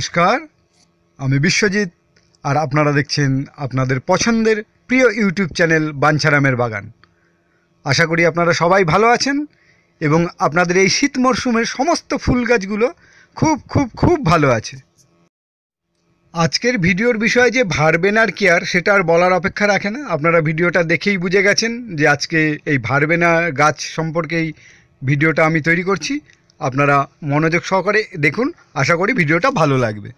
নমস্কার, আমি বিশ্বজিৎ আর আপনারা দেখছেন আপনাদের পছন্দের প্রিয় ইউটিউব চ্যানেল বাঞ্ছারামের বাগান। আশা করি আপনারা সবাই ভালো আছেন এবং আপনাদের এই শীত মরশুমের সমস্ত ফুল গাছগুলো খুব খুব খুব ভালো আছে। আজকের ভিডিওর বিষয় যে ভারবেনার কেয়ার সেটা আর বলার অপেক্ষা রাখে না। আপনারা ভিডিওটা দেখেই বুঝে গেছেন যে আজকে এই ভারবেনা গাছ সম্পর্কেই ভিডিওটা আমি তৈরি করছি। আপনারা মনোযোগ সহকারে দেখুন, আশা করি ভিডিওটা ভালো লাগবে।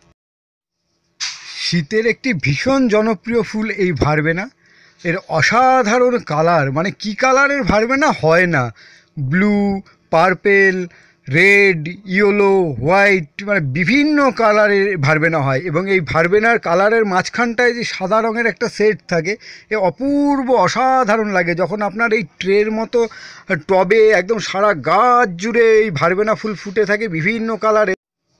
শীতের একটি ভীষণ জনপ্রিয় ফুল এই ভারবেনা। এর অসাধারণ কালার, মানে কি কালারের ভারবেনা হয় না, blue, purple, red, yellow, white, মানে বিভিন্ন কালারের ভারবেনা হয়। এবং এই ভারবেনার কালারের মাঝখানটায় যে সাদা রঙের একটা সেট থাকে, এ অপূর্ব অসাধারণ লাগে। যখন আপনার এই ট্রের মতো টবে একদম সারা গাছ জুড়ে এই ভারবেনা ফুল ফুটে থাকে বিভিন্ন কালারে,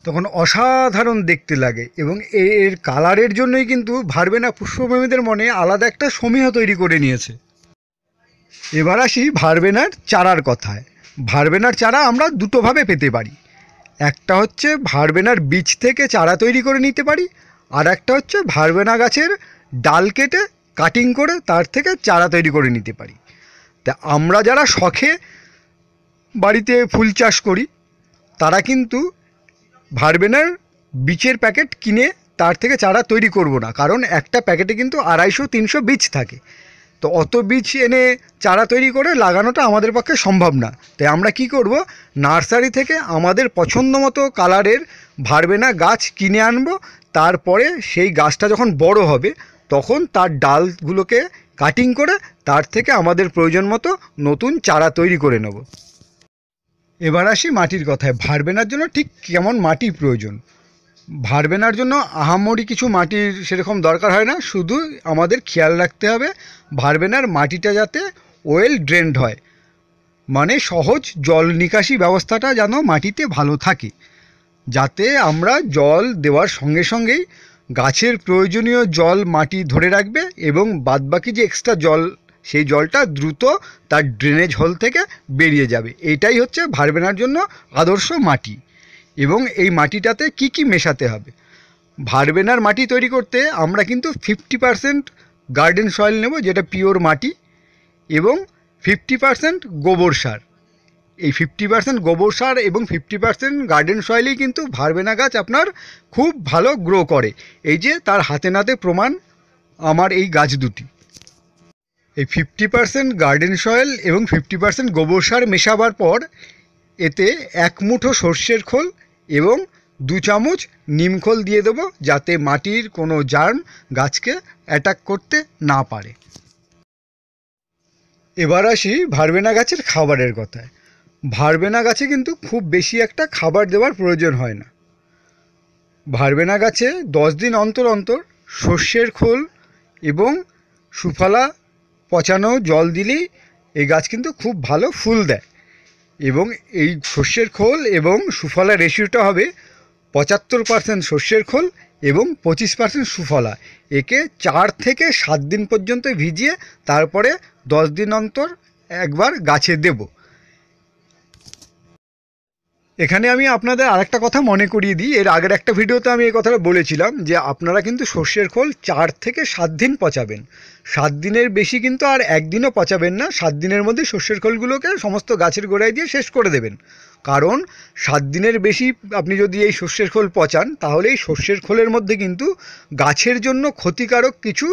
তখন অসাধারণ দেখতে লাগে। এবং এর কালারের জন্যই কিন্তু ভারবেনা পুষ্পপ্রেমীদের মনে আলাদা একটা সমীহ তৈরি করে নিয়েছে। এবার আসি ভারবেনার চারার কথায়। ভারবেনার চারা আমরা দুটোভাবে পেতে পারি। একটা হচ্ছে ভারবেনার বীজ থেকে চারা তৈরি করে নিতে পারি, আর একটা হচ্ছে ভারবেনা গাছের ডাল কেটে কাটিং করে তার থেকে চারা তৈরি করে নিতে পারি। তা আমরা যারা শখে বাড়িতে ফুল চাষ করি তারা কিন্তু ভারবেনার বীজের প্যাকেট কিনে তার থেকে চারা তৈরি করব না, কারণ একটা প্যাকেটে কিন্তু 250-300 বীজ থাকে। তো অত বীজ এনে চারা তৈরি করে লাগানোটা আমাদের পক্ষে সম্ভব না। তাই আমরা কি করব, নার্সারি থেকে আমাদের পছন্দ মতো কালারের ভারবেনা গাছ কিনে আনবো। তারপরে সেই গাছটা যখন বড় হবে তখন তার ডালগুলোকে কাটিং করে তার থেকে আমাদের প্রয়োজন মতো নতুন চারা তৈরি করে নেব। এবার আসি মাটির কথায়। ভারবেনার জন্য ঠিক কেমন মাটি প্রয়োজন? ভারবেনার জন্য আহামরি কিছু মাটির সেরকম দরকার হয় না, শুধু আমাদের খেয়াল রাখতে হবে ভারবেনার মাটিটা যাতে ওয়েল ড্রেনড হয়, মানে সহজ জল নিকাশি ব্যবস্থাটা যেন মাটিতে ভালো থাকে, যাতে আমরা জল দেওয়ার সঙ্গে সঙ্গেই গাছের প্রয়োজনীয় জল মাটি ধরে রাখবে এবং বাদবাকি যে এক্সট্রা জল সেই জলটা দ্রুত তার ড্রেনেজ হোল থেকে বেরিয়ে যাবে। এটাই হচ্ছে ভারবেনার জন্য আদর্শ মাটি। এবং এই মাটিটাতে কি কি মেশাতে হবে? ভারবেনার মাটি তৈরি করতে আমরা কিন্তু 50% গার্ডেন সয়েল নেব, যেটা পিওর মাটি, এবং 50% গোবর সার। এই 50% গোবর সার এবং 50% গার্ডেন সয়েলেই কিন্তু ভারবেনা গাছ আপনার খুব ভালো গ্রো করে। এই যে তার হাতে নাতে প্রমাণ আমার এই গাছ দুটি। এই 50% গার্ডেন সয়েল এবং 50% গোবর সার মেশাবার পর এতে 1 মুঠো সর্ষের খোল এবং 2 চামচ নিমখোল দিয়ে দেবো, যাতে মাটির কোনো জার্ম গাছকে অ্যাটাক করতে না পারে। এবার আসি ভারবেনা গাছের খাবারের কথায়। ভারবেনা গাছে কিন্তু খুব বেশি একটা খাবার দেওয়ার প্রয়োজন হয় না। ভারবেনা গাছে 10 দিন অন্তর অন্তর সর্ষের খোল এবং সুফলা পচানো জল দিলেই এই গাছ কিন্তু খুব ভালো ফুল দেয়। এবং এই সর্ষের খোল এবং সুফলা রেশিওটা হবে 75% সর্ষের খোল এবং 25% সুফলা। একে 4 থেকে 7 দিন পর্যন্ত ভিজিয়ে তারপরে 10 দিন অন্তর একবার গাছে দেব। এখানে আমি আপনাদের আরেকটা কথা মনে করিয়ে দিই। এর আগের একটা ভিডিওতে আমি এই কথাটা বলেছিলাম যে আপনারা কিন্তু সর্ষের খোল 4 থেকে 7 দিন পচাবেন। 7 দিনের বেশি কিন্তু আর একদিনও পচাবেন না। 7 দিনের মধ্যে সর্ষের খোলগুলোকে সমস্ত গাছের গোড়ায় দিয়ে শেষ করে দেবেন। কারণ 7 দিনের বেশি আপনি যদি এই সর্ষের খোল পচান তাহলে এই সর্ষের খোলের মধ্যে কিন্তু গাছের জন্য ক্ষতিকারক কিছু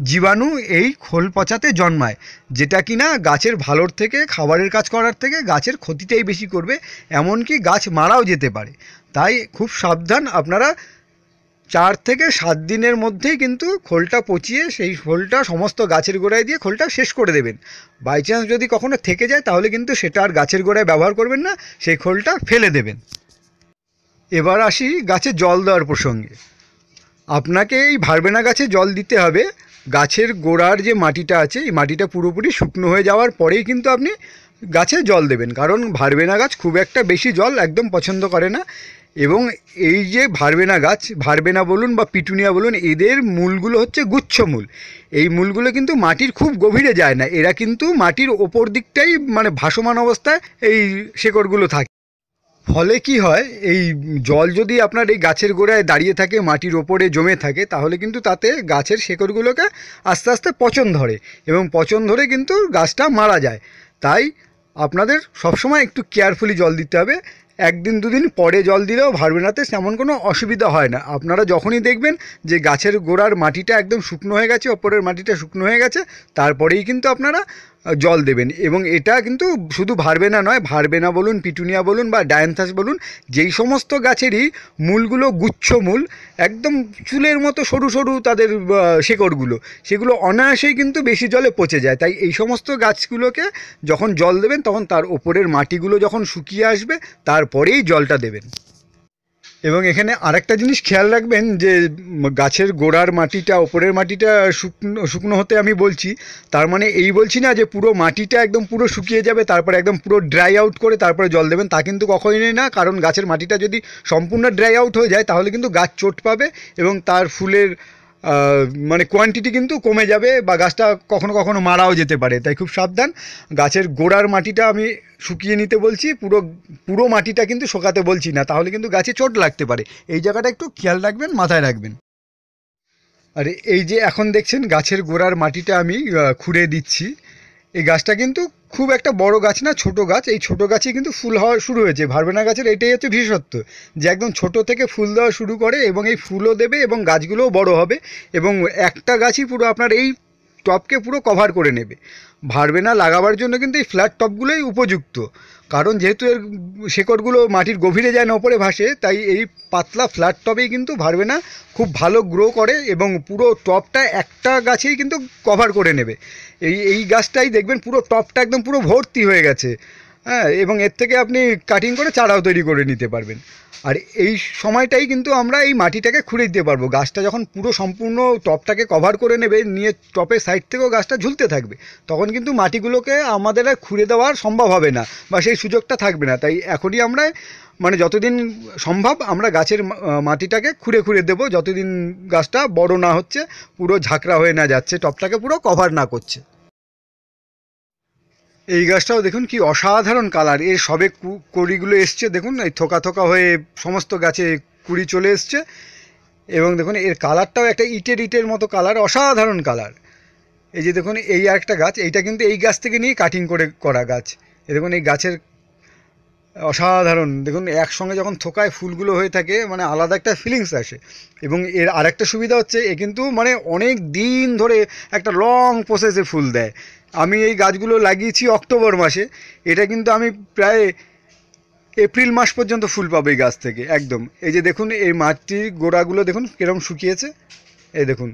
জীবাণু এই খোল পচাতে জন্মায়, যেটা কিনা গাছের ভালোর থেকে, খাবারের কাজ করার থেকে গাছের ক্ষতিটাই বেশি করবে, এমনকি গাছ মারাও যেতে পারে। তাই খুব সাবধান, আপনারা 4 থেকে 7 দিনের মধ্যেই কিন্তু খোলটা পচিয়ে সেই খোলটা সমস্ত গাছের গোড়ায় দিয়ে খোলটা শেষ করে দেবেন। বাই চান্স যদি কখনো থেকে যায় তাহলে কিন্তু সেটা আর গাছের গোড়ায় ব্যবহার করবেন না, সেই খোলটা ফেলে দেবেন। এবার আসি গাছে জল দেওয়ার প্রসঙ্গে। আপনাকে এই ভারবেনা গাছে জল দিতে হবে গাছের গোড়ার যে মাটিটা আছে এই মাটিটা পুরোপুরি শুকনো হয়ে যাওয়ার পরেই কিন্তু আপনি গাছে জল দেবেন, কারণ ভারবেনা গাছ খুব একটা বেশি জল একদম পছন্দ করে না। এবং এই যে ভারবেনা গাছ, ভারবেনা বলুন বা পিটুনিয়া বলুন, এদের মূলগুলো হচ্ছে গুচ্ছমূল। এই মূলগুলো কিন্তু মাটির খুব গভীরে যায় না, এরা কিন্তু মাটির ওপর দিকটাই মানে ভাসমান অবস্থায় এই শেকড়গুলো থাকে। ফলে কি হয়, এই জল যদি আপনার এই গাছের গোড়ায় দাঁড়িয়ে থাকে, মাটির ওপরে জমে থাকে, তাহলে কিন্তু তাতে গাছের শেকড়গুলোকে আস্তে আস্তে পচন ধরে এবং পচন ধরে কিন্তু গাছটা মারা যায়। তাই আপনাদের সবসময় একটু কেয়ারফুলি জল দিতে হবে। একদিন দুদিন পরে জল দিলেও ভার্বেনাতে তেমন কোনো অসুবিধা হয় না। আপনারা যখনই দেখবেন যে গাছের গোড়ার মাটিটা একদম শুকনো হয়ে গেছে, ওপরের মাটিটা শুকনো হয়ে গেছে, তারপরেই কিন্তু আপনারা জল দেবেন। এবং এটা কিন্তু শুধু ভার্বেনা নয়, ভার্বেনা বলুন, পিটুনিয়া বলুন বা ডায়ান্থাস বলুন, যেই সমস্ত গাছেরই মূলগুলো গুচ্ছ মূল, একদম চুলের মতো সরু সরু তাদের শেকড়গুলো, সেগুলো অনায়াসেই কিন্তু বেশি জলে পচে যায়। তাই এই সমস্ত গাছগুলোকে যখন জল দেবেন তখন তার ওপরের মাটিগুলো যখন শুকিয়ে আসবে তারপরেই জলটা দেবেন। এবং এখানে আরেকটা জিনিস খেয়াল রাখবেন যে গাছের গোড়ার মাটিটা, ওপরের মাটিটা শুকনো শুকনো হতে আমি বলছি, তার মানে এই বলছি না যে পুরো মাটিটা একদম পুরো শুকিয়ে যাবে তারপরে একদম পুরো ড্রাই আউট করে তারপরে জল দেবেন, তা কিন্তু কখনোই না। কারণ গাছের মাটিটা যদি সম্পূর্ণ ড্রাই আউট হয়ে যায় তাহলে কিন্তু গাছ চোট পাবে এবং তার ফুলের মানে কোয়ান্টিটি কিন্তু কমে যাবে বা গাছটা কখনো কখনো মারাও যেতে পারে। তাই খুব সাবধান, গাছের গোড়ার মাটিটা আমি শুকিয়ে নিতে বলছি, পুরো পুরো মাটিটা কিন্তু শোকাতে বলছি না, তাহলে কিন্তু গাছে চোট লাগতে পারে। এই জায়গাটা একটু খেয়াল রাখবেন, মাথায় রাখবেন। আর এই যে এখন দেখছেন গাছের গোড়ার মাটিটা আমি খুঁড়ে দিচ্ছি, এই গাছটা কিন্তু খুব একটা বড় গাছ না, ছোট গাছ। এই ছোট গাছে কিন্তু ফুল হওয়া শুরু হয়েছে। ভার্বেনা গাছের এটাই হচ্ছে বিশেষত্ব, যে একদম ছোট থেকে ফুল দেওয়া শুরু করে এবং এই ফুলও দেবে এবং গাছগুলোও বড় হবে এবং একটা গাছই পুরো আপনার এই টপকে পুরো কভার করে নেবে। ভার্বেনা লাগাবার জন্য কিন্তু এই ফ্ল্যাট টপগুলোই উপযুক্ত, কারণ যেহেতু এর শেকড়গুলো মাটির গভীরে যায় না, ওপরে ভাসে, তাই এই পাতলা ফ্ল্যাট টবেই কিন্তু ভার্বেনা খুব ভালো গ্রো করে এবং পুরো টপটা একটা গাছেই কিন্তু কভার করে নেবে। এই গাছটাই দেখবেন পুরো টপটা একদম পুরো ভর্তি হয়ে গেছে, হ্যাঁ, এবং এর থেকে আপনি কাটিং করে চারাও তৈরি করে নিতে পারবেন। আর এই সময়টাই কিন্তু আমরা এই মাটিটাকে খুঁড়ে দিতে পারবো। গাছটা যখন পুরো সম্পূর্ণ টপটাকে কভার করে নেবে, নিয়ে টপের সাইড থেকেও গাছটা ঝুলতে থাকবে, তখন কিন্তু মাটিগুলোকে আমাদের আর খুঁড়ে দেওয়ার সম্ভব হবে না বা সেই সুযোগটা থাকবে না। তাই এখনই আমরা মানে যতদিন সম্ভব আমরা গাছের মাটিটাকে খুঁড়ে খুঁড়ে দেবো, যতদিন গাছটা বড় না হচ্ছে, পুরো ঝাঁকড়া হয়ে না যাচ্ছে, টপটাকে পুরো কভার না করছে। এই গাছটাও দেখুন কি অসাধারণ কালার, এর সবে কুড়িগুলো এসছে, দেখুন এই থোকা থোকা হয়ে সমস্ত গাছে কুড়ি চলে এসছে এবং দেখুন এর কালারটাও একটা ইটের ইটের মতো কালার, অসাধারণ কালার। এই যে দেখুন এই আরেকটা গাছ, এইটা কিন্তু এই গাছ থেকে নিয়ে কাটিং করে করা গাছ। এই দেখুন এই গাছের অসাধারণ, দেখুন একসঙ্গে যখন থোকায় ফুলগুলো হয়ে থাকে মানে আলাদা একটা ফিলিংস আসে। এবং এর আরেকটা সুবিধা হচ্ছে এ কিন্তু মানে অনেক দিন ধরে একটা লং প্রসেসে ফুল দেয়। আমি এই গাছগুলো লাগিয়েছি অক্টোবর মাসে, এটা কিন্তু আমি প্রায় এপ্রিল মাস পর্যন্ত ফুল পাবো এই গাছ থেকে একদম। এই যে দেখুন এই মাটির গোড়াগুলো দেখুন কীরকম শুকিয়েছে, এই দেখুন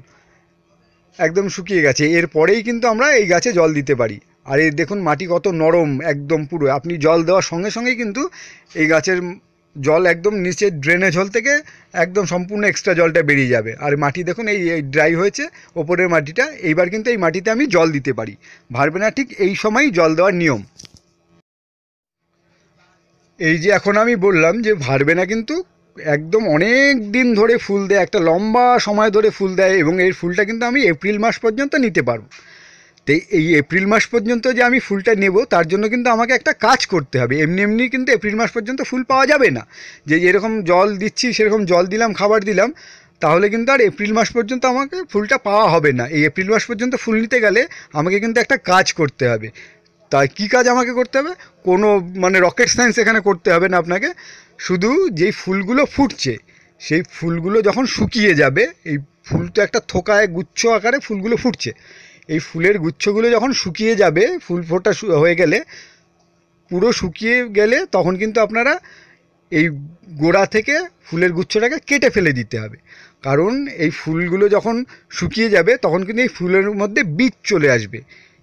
একদম শুকিয়ে গেছে। এরপরেই কিন্তু আমরা এই গাছে জল দিতে পারি। আর এই দেখুন মাটি কত নরম, একদম পুরো আপনি জল দেওয়ার সঙ্গে সঙ্গেই কিন্তু এই গাছের জল একদম নিচে ড্রেনেজ হোল থেকে একদম সম্পূর্ণ এক্সট্রা জলটা বেরিয়ে যাবে। আর মাটি দেখুন এই ড্রাই হয়েছে ওপরের মাটিটা, এইবার কিন্তু এই মাটিতে আমি জল দিতে পারি। ভার্বেনা ঠিক এই সময়ই জল দেওয়ার নিয়ম। এই যে এখন আমি বললাম যে ভার্বেনা কিন্তু একদম অনেক দিন ধরে ফুল দেয়, একটা লম্বা সময় ধরে ফুল দেয় এবং এর ফুলটা কিন্তু আমি এপ্রিল মাস পর্যন্ত নিতে পারবো। তো এই এপ্রিল মাস পর্যন্ত যে আমি ফুলটা নেব তার জন্য কিন্তু আমাকে একটা কাজ করতে হবে। এমনি এমনি কিন্তু এপ্রিল মাস পর্যন্ত ফুল পাওয়া যাবে না, যে যেরকম জল দিচ্ছি সেরকম জল দিলাম, খাবার দিলাম, তাহলে কিন্তু আর এপ্রিল মাস পর্যন্ত আমাকে ফুলটা পাওয়া হবে না। এই এপ্রিল মাস পর্যন্ত ফুল নিতে গেলে আমাকে কিন্তু একটা কাজ করতে হবে। তাই কী কাজ আমাকে করতে হবে? কোনো মানে রকেট সায়েন্স এখানে করতে হবে না আপনাকে। শুধু যেই ফুলগুলো ফুটছে সেই ফুলগুলো যখন শুকিয়ে যাবে, এই ফুল তো একটা থোকায় গুচ্ছ আকারে ফুলগুলো ফুটছে, এই ফুলের গুচ্ছগুলো যখন শুকিয়ে যাবে, ফুল ফোটা হয়ে গেলে, পুরো শুকিয়ে গেলে, তখন কিন্তু আপনারা এই গোড়া থেকে ফুলের গুচ্ছটাকে কেটে ফেলে দিতে হবে। কারণ এই ফুলগুলো যখন শুকিয়ে যাবে তখন কিন্তু এই ফুলের মধ্যে বীজ চলে আসবে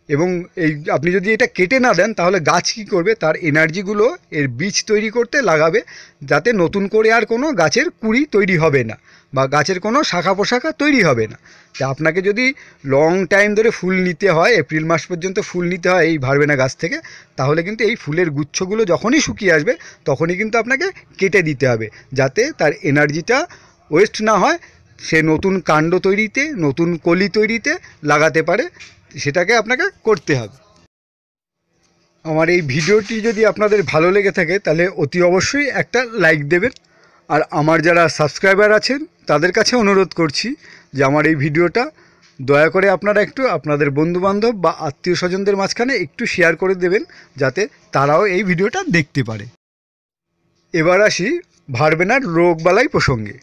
এবং এই আপনি যদি এটা কেটে না দেন তাহলে গাছ কী করবে, তার এনার্জিগুলো এর বীজ তৈরি করতে লাগাবে, যাতে নতুন করে আর কোনো গাছের কুঁড়ি তৈরি হবে না বা গাছের কোনো শাখা পোশাখা তৈরি হবে না। তা আপনাকে যদি লং টাইম ধরে ফুল নিতে হয়, এপ্রিল মাস পর্যন্ত ফুল নিতে হয় এই ভার্বেনা গাছ থেকে, তাহলে কিন্তু এই ফুলের গুচ্ছগুলো যখনই শুকিয়ে আসবে তখনই কিন্তু আপনাকে কেটে দিতে হবে, যাতে তার এনার্জিটা ওয়েস্ট না হয়, সে নতুন কাণ্ড তৈরিতে, নতুন কলি তৈরিতে লাগাতে পারে, সেটাকে আপনাকে করতে হবে। আমার এই ভিডিওটি যদি আপনাদের ভালো লেগে থাকে তাহলে অতি অবশ্যই একটা লাইক দেবেন। আর আমার যারা সাবস্ক্রাইবার আছেন তাদের কাছে অনুরোধ করছি যে আমার এই ভিডিওটা দয়া করে আপনারা একটু আপনাদের বন্ধুবান্ধব বা আত্মীয় স্বজনদের মাঝখানে একটু শেয়ার করে দেবেন, যাতে তারাও এই ভিডিওটা দেখতে পারে। এবার আসি ভারবেনার রোগবালাই প্রসঙ্গে।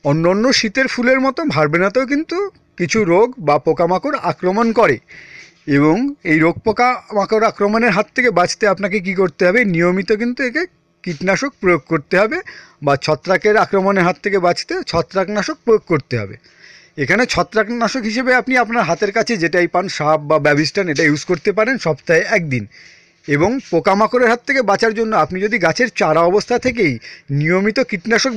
অন্য শীতের ফুলের মতো ভারবেনাতেও কিন্তু কিছু রোগ বা পোকামাকড় আক্রমণ করে, এবং এই রোগ পোকামাকড় আক্রমণের হাত থেকে বাঁচতে আপনাকে কি করতে হবে, নিয়মিত কিন্তু একে কীটনাশক প্রয়োগ করতে হবে, বা ছত্রাকের আক্রমণের হাত থেকে বাঁচতে ছত্রাকনাশক প্রয়োগ করতে হবে। এখানে ছত্রাকনাশক হিসেবে আপনি আপনার হাতের কাছে যেটাই পান, সাপ বা ব্যাবিস্টান, এটা ইউজ করতে পারেন সপ্তাহে একদিন। এবং পোকামাকড়ের হাত থেকে বাঁচার জন্য আপনি যদি গাছের চারা অবস্থা থেকেই নিয়মিত কীটনাশক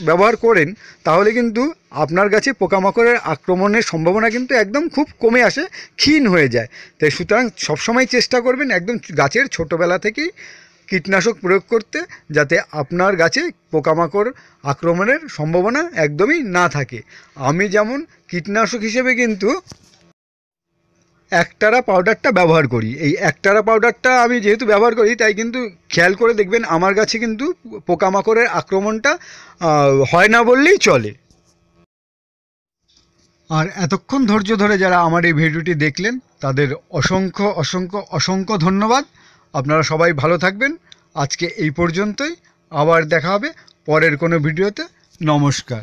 ব্যবহার করেন, তাহলে কিন্তু আপনার গাছে পোকামাকড়ের আক্রমণের সম্ভাবনা কিন্তু একদম খুব কমে আসে, ক্ষীণ হয়ে যায়। তাই সুতরাং সবসময় চেষ্টা করবেন একদম গাছের ছোটোবেলা থেকেই কীটনাশক প্রয়োগ করতে, যাতে আপনার গাছে পোকামাকড় আক্রমণের সম্ভাবনা একদমই না থাকে। আমি যেমন কীটনাশক হিসেবে কিন্তু একটারা পাউডারটা ব্যবহার করি। এই একটারা পাউডারটা আমি যেহেতু ব্যবহার করি, তাই কিন্তু খেয়াল করে দেখবেন আমার গাছে কিন্তু পোকামাকড়ের আক্রমণটা হয় না বললেই চলে। আর এতক্ষণ ধৈর্য ধরে যারা আমার এই ভিডিওটি দেখলেন তাদের অসংখ্য অসংখ্য অসংখ্য ধন্যবাদ। আপনারা সবাই ভালো থাকবেন। আজকে এই পর্যন্তই, আবার দেখা হবে পরের কোনো ভিডিওতে। নমস্কার।